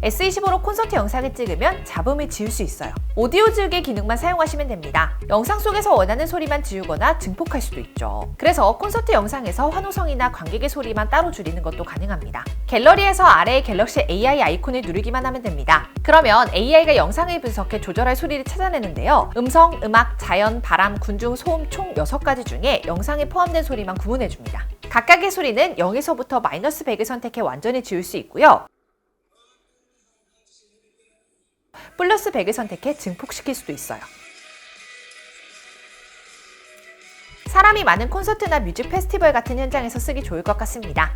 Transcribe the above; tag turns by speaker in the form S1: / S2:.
S1: S25로 콘서트 영상을 찍으면 잡음을 지울 수 있어요. 오디오 지우개 기능만 사용하시면 됩니다. 영상 속에서 원하는 소리만 지우거나 증폭할 수도 있죠. 그래서 콘서트 영상에서 환호성이나 관객의 소리만 따로 줄이는 것도 가능합니다. 갤러리에서 아래의 갤럭시 AI 아이콘을 누르기만 하면 됩니다. 그러면 AI가 영상을 분석해 조절할 소리를 찾아내는데요. 음성, 음악, 자연, 바람, 군중, 소음 총 6가지 중에 영상에 포함된 소리만 구분해줍니다. 각각의 소리는 0에서부터 -100을 선택해 완전히 지울 수 있고요. +100을 선택해 증폭시킬 수도 있어요. 사람이 많은 콘서트나 뮤직 페스티벌 같은 현장에서 쓰기 좋을 것 같습니다.